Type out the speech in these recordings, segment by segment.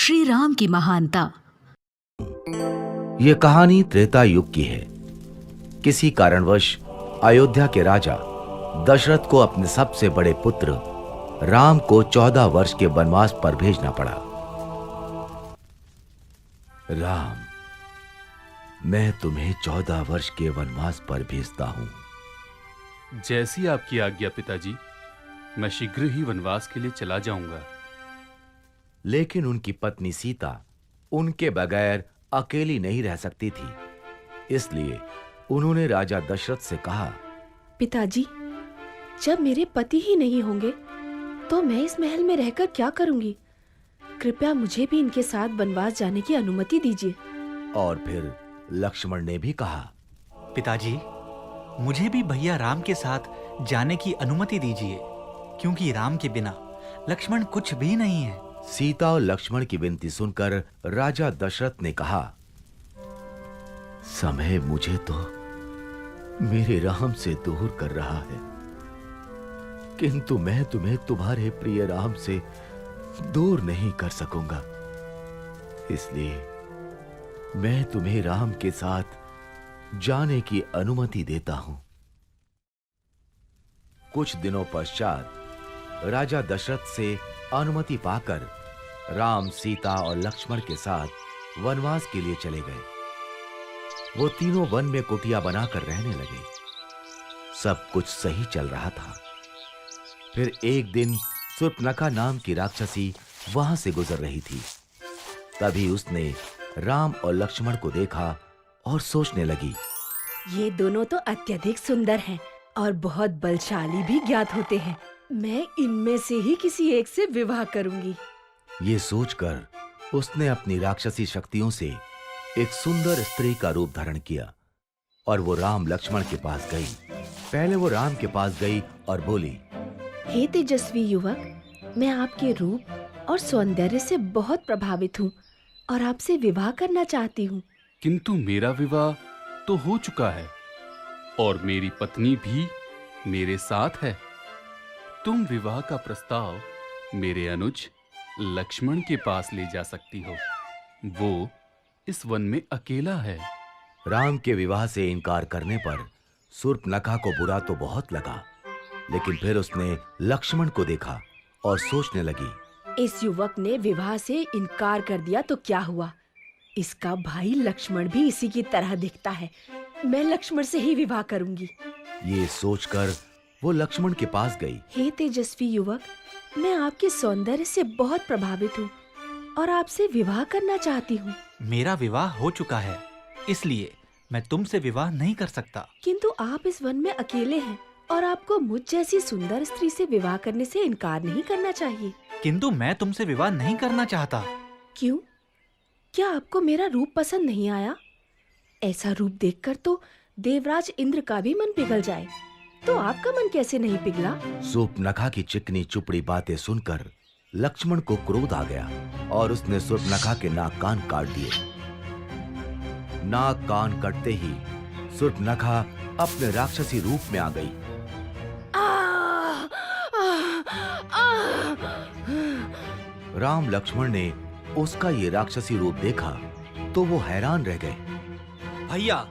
श्री राम की महानता। ये कहानी त्रेता युग की है। किसी कारणवश अयोध्या के राजा दशरथ को अपने सबसे बड़े पुत्र राम को 14 वर्ष के वनवास पर भेजना पड़ा। राम, मैं तुम्हें 14 वर्ष के वनवास पर भेजता हूं। जैसी आपकी आज्ञा पिताजी, मैं शीघ्र ही वनवास के लिए चला जाऊंगा। लेकिन उनकी पत्नी सीता उनके बगैर अकेली नहीं रह सकती थी, इसलिए उन्होंने राजा दशरथ से कहा, पिताजी, जब मेरे पति ही नहीं होंगे तो मैं इस महल में रहकर क्या करूंगी? कृपया मुझे भी इनके साथ वनवास जाने की अनुमति दीजिए। और फिर लक्ष्मण ने भी कहा, पिताजी, मुझे भी भैया राम के साथ जाने की अनुमति दीजिए, क्योंकि राम के बिना लक्ष्मण कुछ भी नहीं है। सीता और लक्ष्मण की विनती सुनकर राजा दशरथ ने कहा, समय मुझे तो मेरे राम से दूर कर रहा है, किंतु मैं तुम्हें तुम्हारे प्रिय राम से दूर नहीं कर सकूंगा। इसलिए मैं तुम्हें राम के साथ जाने की अनुमति देता हूं। कुछ दिनों पश्चात राजा दशरथ से अनुमति पाकर राम, सीता और लक्ष्मण के साथ वनवास के लिए चले गए। वो तीनों वन में कुटिया बनाकर रहने लगे। सब कुछ सही चल रहा था। फिर एक दिन शूर्पणखा नाम की राक्षसी वहां से गुजर रही थी। तभी उसने राम और लक्ष्मण को देखा और सोचने लगी, ये दोनों तो अत्यधिक सुंदर हैं और बहुत बलशाली भी ज्ञात होते हैं। मैं इनमें से ही किसी एक से विवाह करूंगी। ये सोचकर उसने अपनी राक्षसी शक्तियों से एक सुंदर स्त्री का रूप धारण किया और वो राम लक्ष्मण के पास गई। पहले वो राम के पास गई और बोली, हे तेजस्वी युवक, मैं आपके रूप और सौंदर्य से बहुत प्रभावित हूँ और आपसे विवाह करना चाहती हूँ। किंतु मेरा विवाह तो हो चुका है और मेरी पत्नी भी मेरे साथ है। तुम विवाह का प्रस्ताव मेरे अनुज लक्ष्मण के पास ले जा सकती हो। वो इस वन में अकेला है। राम के विवाह से इनकार करने पर शूर्पणखा को बुरा तो बहुत लगा, लेकिन फिर उसने लक्ष्मण को देखा और सोचने लगी, इस युवक ने विवाह से इनकार कर दिया तो क्या हुआ? इसका भाई लक्ष्मण भी इसी की तरह दिखता है। मैं लक्ष्मण से ही विवाह करूंगी। ये सोचकर वो लक्ष्मण के पास गई। हे तेजस्वी युवक, मैं आपके सौंदर्य से बहुत प्रभावित हूँ और आपसे विवाह करना चाहती हूँ। मेरा विवाह हो चुका है, इसलिए मैं तुमसे विवाह नहीं कर सकता। किंतु आप इस वन में अकेले हैं और आपको मुझ जैसी सुंदर स्त्री से विवाह करने से इनकार नहीं करना चाहिए। किंतु मैं तुमसे विवाह नहीं करना चाहता। क्यों? क्या आपको मेरा रूप पसंद नहीं आया? ऐसा रूप देखकर तो देवराज इंद्र का भी मन पिघल जाए, तो आपका मन कैसे नहीं पिघला? शूर्पणखा की चिकनी चुपड़ी बातें सुनकर लक्ष्मण को क्रोध आ गया और उसने शूर्पणखा के नाक कान काट दिए। नाक कान कटते ही शूर्पणखा अपने राक्षसी रूप में आ गई। राम लक्ष्मण ने उसका ये राक्षसी रूप देखा तो वो हैरान रह गए। भैया,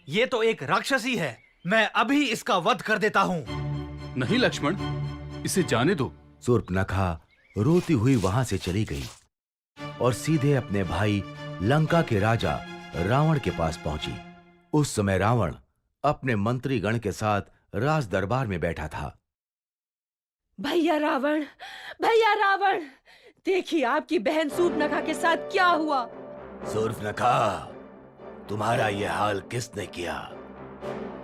ये तो एक राक्षसी है। मैं अभी इसका वध कर देता हूँ। नहीं लक्ष्मण, इसे जाने दो। शूर्पणखा रोती हुई वहां से चली गई और सीधे अपने भाई लंका के राजा रावण के पास पहुंची। उस समय रावण अपने मंत्रीगण के साथ राज दरबार में बैठा था। भैया रावण, भैया रावण, देखिए आपकी बहन शूर्पणखा के साथ क्या हुआ। शूर्पणखा, तुम्हारा यह हाल किसने किया?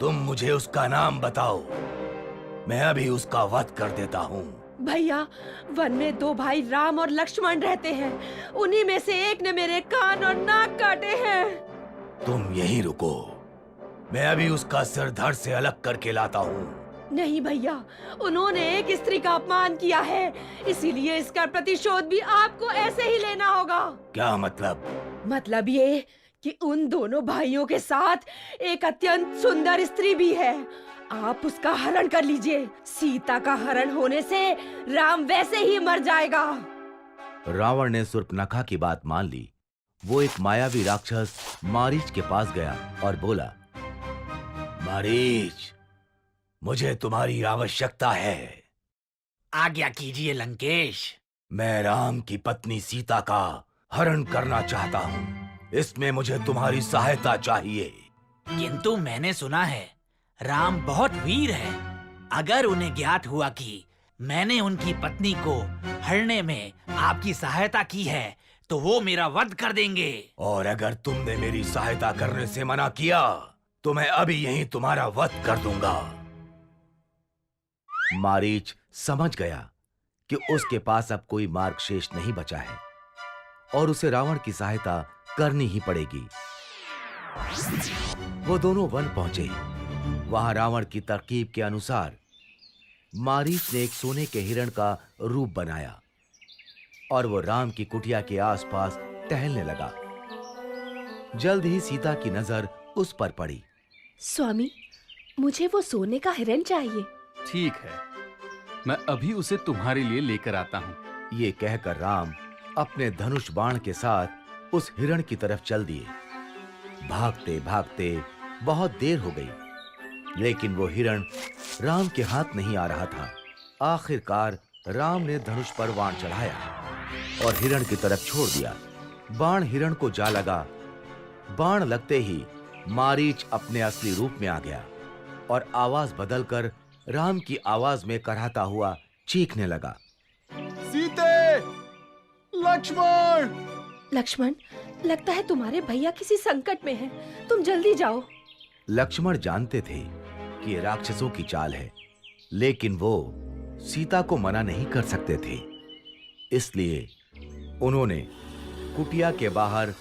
तुम मुझे उसका नाम बताओ, मैं अभी उसका वध कर देता हूँ। भैया, वन में दो भाई राम और लक्ष्मण रहते हैं। उन्हीं में से एक ने मेरे कान और नाक काटे हैं। तुम यहीं रुको, मैं अभी उसका सिर धड़ से अलग करके लाता हूँ। नहीं भैया, उन्होंने एक स्त्री का अपमान किया है, इसीलिए इसका प्रतिशोध भी आपको ऐसे ही लेना होगा। क्या मतलब? मतलब ये कि उन दोनों भाइयों के साथ एक अत्यंत सुंदर स्त्री भी है। आप उसका हरण कर लीजिए। सीता का हरण होने से राम वैसे ही मर जाएगा। रावण ने शूर्पणखा की बात मान ली। वो एक मायावी राक्षस मारीच के पास गया और बोला, मारीच, मुझे तुम्हारी आवश्यकता है। आज्ञा कीजिए लंकेश। मैं राम की पत्नी सीता का हरण करना चाहता हूँ। इसमें मुझे तुम्हारी सहायता चाहिए। किंतु मैंने सुना है राम बहुत वीर है। अगर उन्हें ज्ञात हुआ कि मैंने उनकी पत्नी को हरने में आपकी सहायता की है तो वो मेरा वध कर देंगे। और अगर तुमने मेरी सहायता करने से मना किया तो मैं अभी यहीं तुम्हारा वध कर दूंगा। मारीच समझ गया कि उसके पास अब कोई मार्ग शेष नहीं बचा है और उसे रावण की सहायता करनी ही पड़ेगी। वो दोनों वन पहुंचे। वहां रावण की तरकीब के अनुसार मारीच ने एक सोने के हिरण का रूप बनाया और वो राम की कुटिया के आसपास टहलने लगा। जल्द ही सीता की नजर उस पर पड़ी। स्वामी, मुझे वो सोने का हिरण चाहिए। ठीक है, मैं अभी उसे तुम्हारे लिए लेकर आता हूँ। ये कहकर राम अपने धनुष बाण के साथ उस हिरण की तरफ चल दिए। भागते भागते बहुत देर हो गई, लेकिन वो हिरण राम के हाथ नहीं आ रहा था। आखिरकार राम ने धनुष पर बाण चढ़ाया और हिरण की तरफ छोड़ दिया। बाण हिरण को जा लगा। बाण लगते ही मारीच अपने असली रूप में आ गया और आवाज बदलकर राम की आवाज में कराहता हुआ चीखने लगा, सीते, लक्ष्मण! लक्ष्मण, लगता है तुम्हारे भैया किसी संकट में हैं। तुम जल्दी जाओ। लक्ष्मण जानते थे कि ये राक्षसों की चाल है, लेकिन वो सीता को मना नहीं कर सकते थे। इसलिए उन्होंने कुटिया के बाहर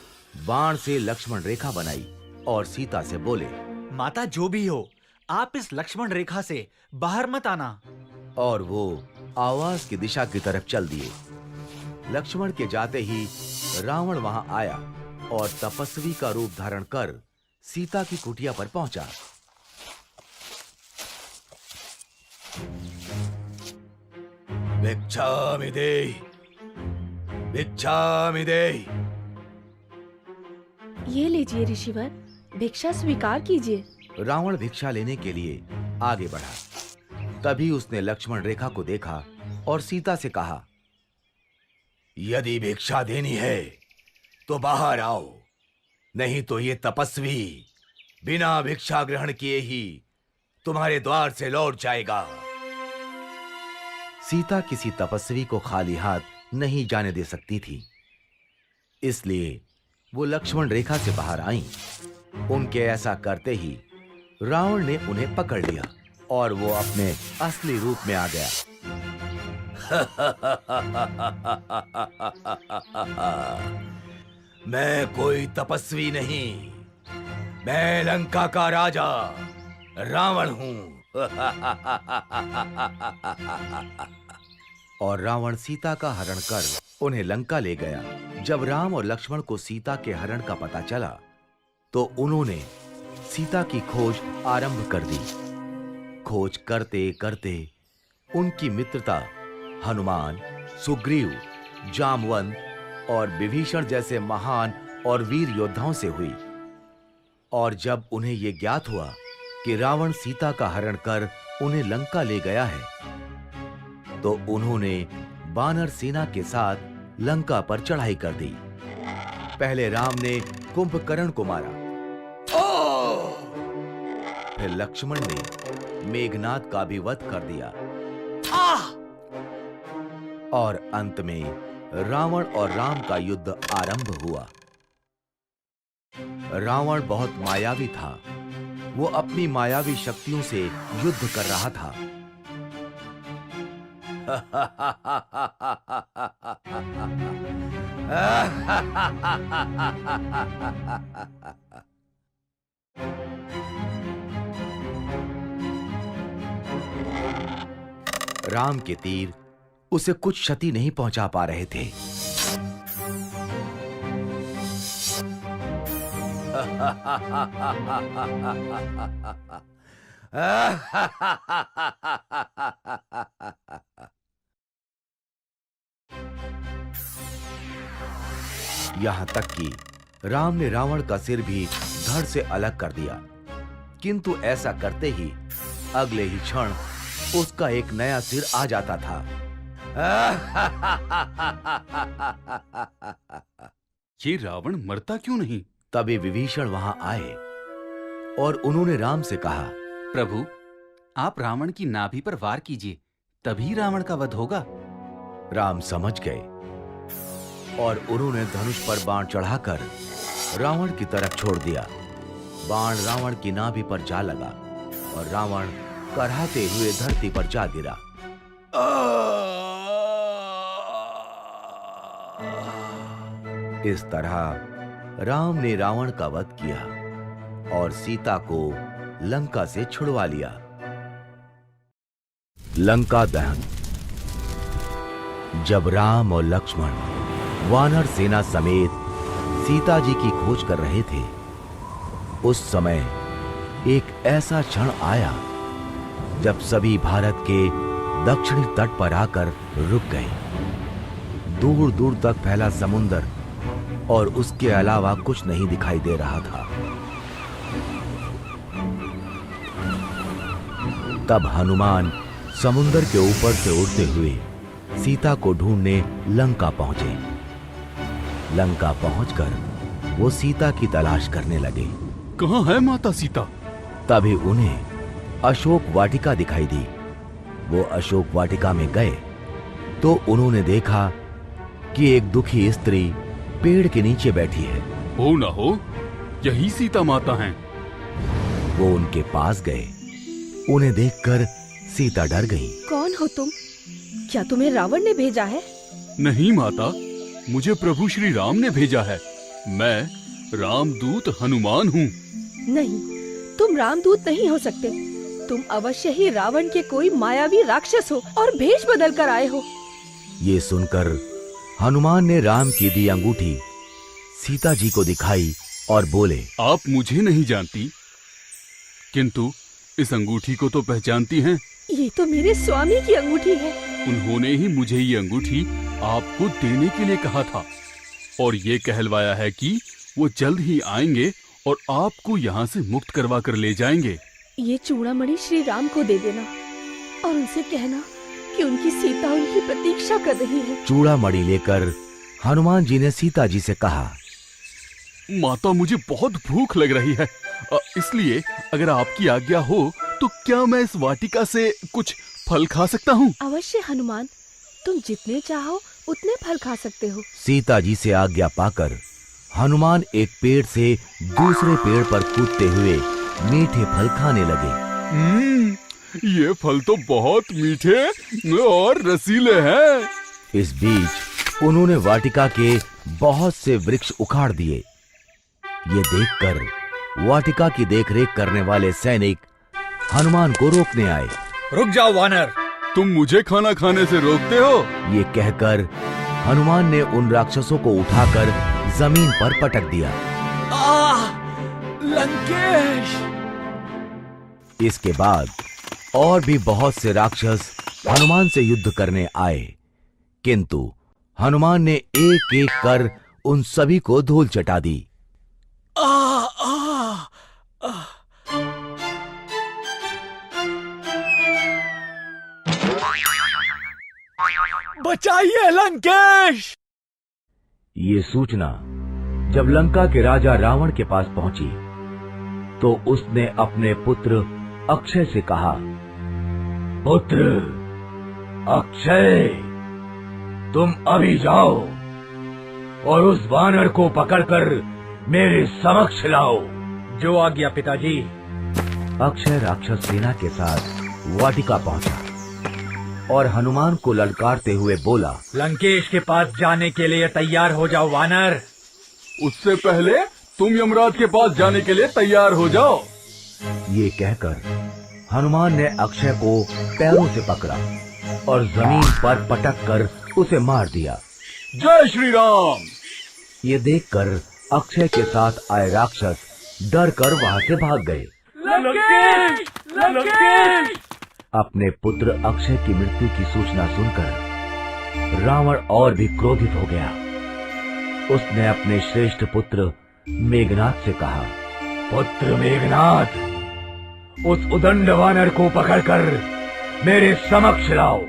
बाण से लक्ष्मण रेखा बनाई और सीता से बोले, माता जो भी हो, आप इस लक्ष्मण रेखा से बाहर मत आना। और वो आवाज की दिशा की तरफ चल दिए। लक्ष्मण के जाते ही रावण वहां आया और तपस्वी का रूप धारण कर सीता की कुटिया पर पहुंचा। भिक्षामि देहि, भिक्षामि देहि। ये लीजिए ऋषिवर, भिक्षा स्वीकार कीजिए। रावण भिक्षा लेने के लिए आगे बढ़ा। तभी उसने लक्ष्मण रेखा को देखा और सीता से कहा, यदि भिक्षा देनी है तो बाहर आओ, नहीं तो ये तपस्वी बिना भिक्षा ग्रहण किए ही तुम्हारे द्वार से लौट जाएगा। सीता किसी तपस्वी को खाली हाथ नहीं जाने दे सकती थी, इसलिए वो लक्ष्मण रेखा से बाहर आईं। उनके ऐसा करते ही रावण ने उन्हें पकड़ लिया और वो अपने असली रूप में आ गया। मैं कोई तपस्वी नहीं, मैं लंका का राजा रावण हूं। और रावण सीता का हरण कर उन्हें लंका ले गया। जब राम और लक्ष्मण को सीता के हरण का पता चला तो उन्होंने सीता की खोज आरंभ कर दी। खोज करते करते उनकी मित्रता हनुमान, सुग्रीव, जामवंत और विभीषण जैसे महान और वीर योद्धाओं से हुई। और जब उन्हें यह ज्ञात हुआ कि रावण सीता का हरण कर उन्हें लंका ले गया है, तो उन्होंने वानर सेना के साथ लंका पर चढ़ाई कर दी। पहले राम ने कुंभकर्ण को मारा, फिर लक्ष्मण ने मेघनाद का भी वध कर दिया और अंत में रावण और राम का युद्ध आरंभ हुआ। रावण बहुत मायावी था। वो अपनी मायावी शक्तियों से युद्ध कर रहा था। राम के तीर उसे कुछ क्षति नहीं पहुंचा पा रहे थे। यहाँ तक कि राम ने रावण का सिर भी धड़ से अलग कर दिया, किंतु ऐसा करते ही अगले ही क्षण उसका एक नया सिर आ जाता था। ये रावण मरता क्यों नहीं? तभी विभीषण वहां आए और उन्होंने राम से कहा, प्रभु, आप रावण की नाभि पर वार कीजिए, तभी रावण का वध होगा। राम समझ गए और उन्होंने धनुष पर बाण चढ़ाकर रावण की तरफ छोड़ दिया। बाण रावण की नाभि पर जा लगा और रावण कराहते हुए धरती पर जा गिरा। इस तरह राम ने रावण का वध किया और सीता को लंका से छुड़वा लिया। लंका दहन। जब राम और लक्ष्मण वानर सेना समेत सीता जी की खोज कर रहे थे, उस समय एक ऐसा क्षण आया जब सभी भारत के दक्षिणी तट पर आकर रुक गए। दूर दूर तक फैला समुद्र और उसके अलावा कुछ नहीं दिखाई दे रहा था। तब हनुमान समुद्र के ऊपर से उड़ते हुए सीता को ढूंढने लंका पहुंचे। लंका पहुंचकर वो सीता की तलाश करने लगे। कहाँ है माता सीता? तभी उन्हें अशोक वाटिका दिखाई दी। वो अशोक वाटिका में गए तो उन्होंने देखा कि एक दुखी स्त्री पेड़ के नीचे बैठी है। हो ना हो, यही सीता माता हैं। वो उनके पास गए। उन्हें देखकर सीता डर गई। कौन हो तुम? क्या तुम्हें रावण ने भेजा है? नहीं माता, मुझे प्रभु श्री राम ने भेजा है। मैं रामदूत हनुमान हूँ। नहीं, तुम रामदूत नहीं हो सकते। तुम अवश्य ही रावण के कोई मायावी राक्षस हो और भेष बदल कर आए हो। ये सुनकर हनुमान ने राम की दी अंगूठी सीता जी को दिखाई और बोले, आप मुझे नहीं जानती, किंतु इस अंगूठी को तो पहचानती हैं। ये तो मेरे स्वामी की अंगूठी है। उन्होंने ही मुझे ये अंगूठी आपको देने के लिए कहा था और ये कहलवाया है कि वो जल्द ही आएंगे और आपको यहाँ से मुक्त करवा कर ले जाएंगे। ये चूड़ामणि श्री राम को दे देना और उनसे कहना कि उनकी सीता उनकी प्रतीक्षा कर रही है। चूड़ामणि लेकर हनुमान जी ने सीता जी से कहा, माता, मुझे बहुत भूख लग रही है, इसलिए अगर आपकी आज्ञा हो तो क्या मैं इस वाटिका से कुछ फल खा सकता हूँ? अवश्य हनुमान, तुम जितने चाहो उतने फल खा सकते हो। सीता जी से आज्ञा पाकर हनुमान एक पेड़ से दूसरे पेड़ पर कूदते हुए मीठे फल खाने लगे। ये फल तो बहुत मीठे और रसीले हैं। इस बीच उन्होंने वाटिका के बहुत से वृक्ष उखाड़ दिए। ये देखकर वाटिका की देखरेख करने वाले सैनिक हनुमान को रोकने आए। रुक जाओ वानर, तुम मुझे खाना खाने से रोकते हो? ये कहकर हनुमान ने उन राक्षसों को उठाकर जमीन पर पटक दिया। लंकेश! इसके बाद और भी बहुत से राक्षस हनुमान से युद्ध करने आए, किंतु हनुमान ने एक एक कर उन सभी को धूल चटा दी। बचाइए लंकेश! ये सूचना जब लंका के राजा रावण के पास पहुंची तो उसने अपने पुत्र अक्षय से कहा, पुत्र अक्षय, तुम अभी जाओ और उस वानर को पकड़कर मेरे समक्ष लाओ। जो आज्ञा पिताजी। अक्षय राक्षस सेना के साथ वाटिका पहुंचा और हनुमान को ललकारते हुए बोला, लंकेश के पास जाने के लिए तैयार हो जाओ वानर। उससे पहले तुम यमराज के पास जाने के लिए तैयार हो जाओ। ये कहकर हनुमान ने अक्षय को पैरों से पकड़ा और जमीन पर पटक कर उसे मार दिया। जय श्री राम! ये देखकर अक्षय के साथ आए राक्षस डर कर वहाँ से भाग गए। लंकेश! लंकेश! अपने पुत्र अक्षय की मृत्यु की सूचना सुनकर रावण और भी क्रोधित हो गया। उसने अपने श्रेष्ठ पुत्र मेघनाद से कहा, पुत्र मेघनाद, उस उदंड वानर को पकड़कर मेरे समक्ष लाओ।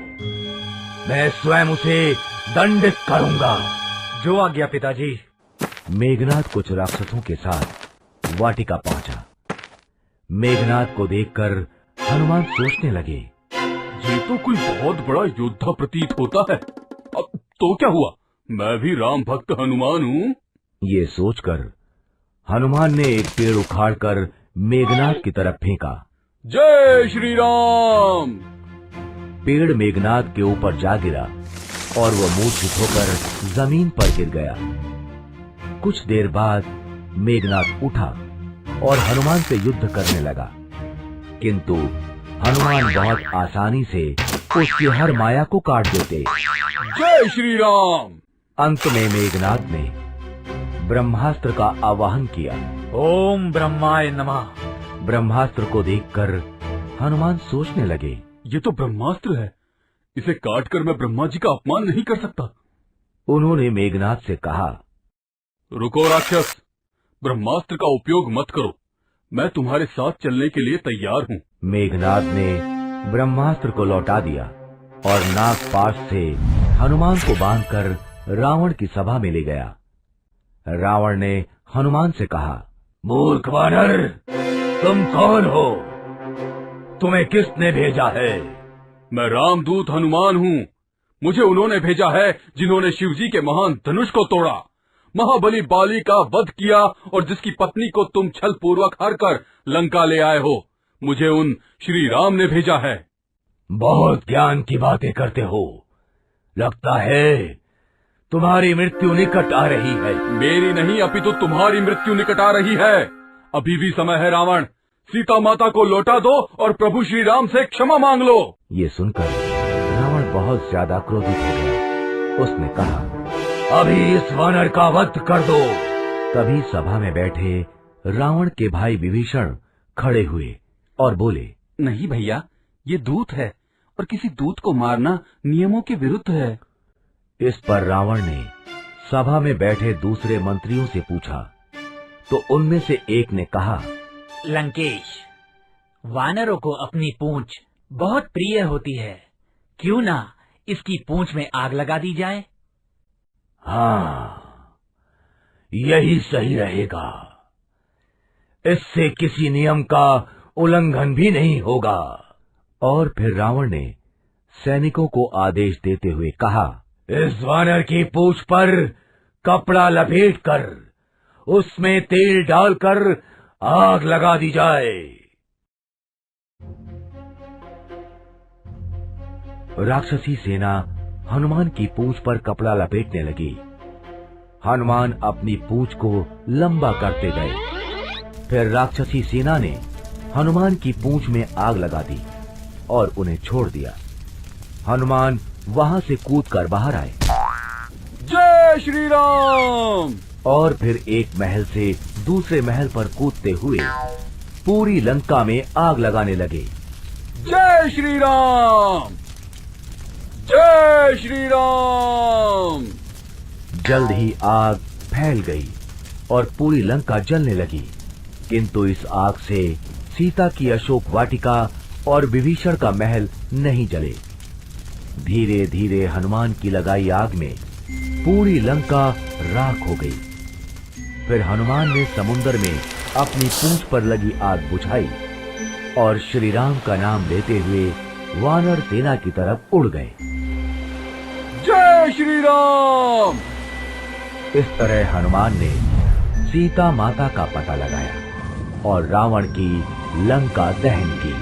मैं स्वयं उसे दंडित करूंगा। जो आज्ञा पिताजी। मेघनाद कुछ राक्षसों के साथ वाटिका पहुंचा। मेघनाद को देखकर हनुमान सोचने लगे, ये तो कोई बहुत बड़ा योद्धा प्रतीत होता है। अब तो क्या हुआ, मैं भी राम भक्त हनुमान हूँ। ये सोचकर हनुमान ने एक पेड़ उखाड़कर मेघनाद की तरफ फेंका। जय श्री राम। पेड़ मेघनाद के ऊपर जा गिरा और वो मूर्छित होकर जमीन पर गिर गया। कुछ देर बाद मेघनाद उठा और हनुमान से युद्ध करने लगा, किंतु हनुमान बहुत आसानी से उसकी हर माया को काट देते। जय श्री राम। अंत में मेघनाद ने ब्रह्मास्त्र का आवाहन किया। ओम ब्रह्माय नमः। ब्रह्मास्त्र को देखकर हनुमान सोचने लगे, ये तो ब्रह्मास्त्र है, इसे काटकर मैं ब्रह्मा जी का अपमान नहीं कर सकता। उन्होंने मेघनाद से कहा, रुको राक्षस, ब्रह्मास्त्र का उपयोग मत करो, मैं तुम्हारे साथ चलने के लिए तैयार हूँ। मेघनाद ने ब्रह्मास्त्र को लौटा दिया और नागपाश से हनुमान को बांधकर रावण की सभा में ले गया। रावण ने हनुमान से कहा, मूर्ख वानर, तुम कौन हो? तुम्हें किसने भेजा है? मैं रामदूत हनुमान हूँ। मुझे उन्होंने भेजा है जिन्होंने शिवजी के महान धनुष को तोड़ा, महाबली बाली का वध किया और जिसकी पत्नी को तुम छल पूर्वक हरकर लंका ले आए हो। मुझे उन श्री राम ने भेजा है। बहुत ज्ञान की बातें करते हो। लगता है तुम्हारी मृत्यु निकट आ रही है। मेरी नहीं, अपितु तुम्हारी मृत्यु निकट आ रही है। अभी भी समय है रावण, सीता माता को लौटा दो और प्रभु श्री राम से क्षमा मांग लो। ये सुनकर रावण बहुत ज्यादा क्रोधित हो गया। उसने कहा, अभी इस वानर का वध कर दो। तभी सभा में बैठे रावण के भाई विभीषण खड़े हुए और बोले, नहीं भैया, ये दूत है और किसी दूत को मारना नियमों के विरुद्ध है। इस पर रावण ने सभा में बैठे दूसरे मंत्रियों से पूछा, तो उनमें से एक ने कहा, लंकेश, वानरों को अपनी पूंछ बहुत प्रिय होती है, क्यों ना इसकी पूंछ में आग लगा दी जाए? हाँ, यही सही रहेगा। इससे किसी नियम का उल्लंघन भी नहीं होगा। और फिर रावण ने सैनिकों को आदेश देते हुए कहा, इस वानर की पूंछ पर कपड़ा लपेटकर उसमें तेल डालकर आग लगा दी जाए। राक्षसी सेना हनुमान की पूंछ पर कपड़ा लपेटने लगी। हनुमान अपनी पूंछ को लंबा करते गए। फिर राक्षसी सेना ने हनुमान की पूंछ में आग लगा दी और उन्हें छोड़ दिया। हनुमान वहां से कूदकर बाहर आए। जय श्री राम। और फिर एक महल से दूसरे महल पर कूदते हुए पूरी लंका में आग लगाने लगे। जय श्री राम, जय श्री राम। जल्द ही आग फैल गई और पूरी लंका जलने लगी, किंतु इस आग से सीता की अशोक वाटिका और विभीषण का महल नहीं जले। धीरे धीरे हनुमान की लगाई आग में पूरी लंका राख हो गई। फिर हनुमान ने समुद्र में अपनी पूंछ पर लगी आग बुझाई और श्री राम का नाम लेते हुए वानर सेना की तरफ उड़ गए। जय श्री राम। इस तरह हनुमान ने सीता माता का पता लगाया और रावण की लंका दहन की।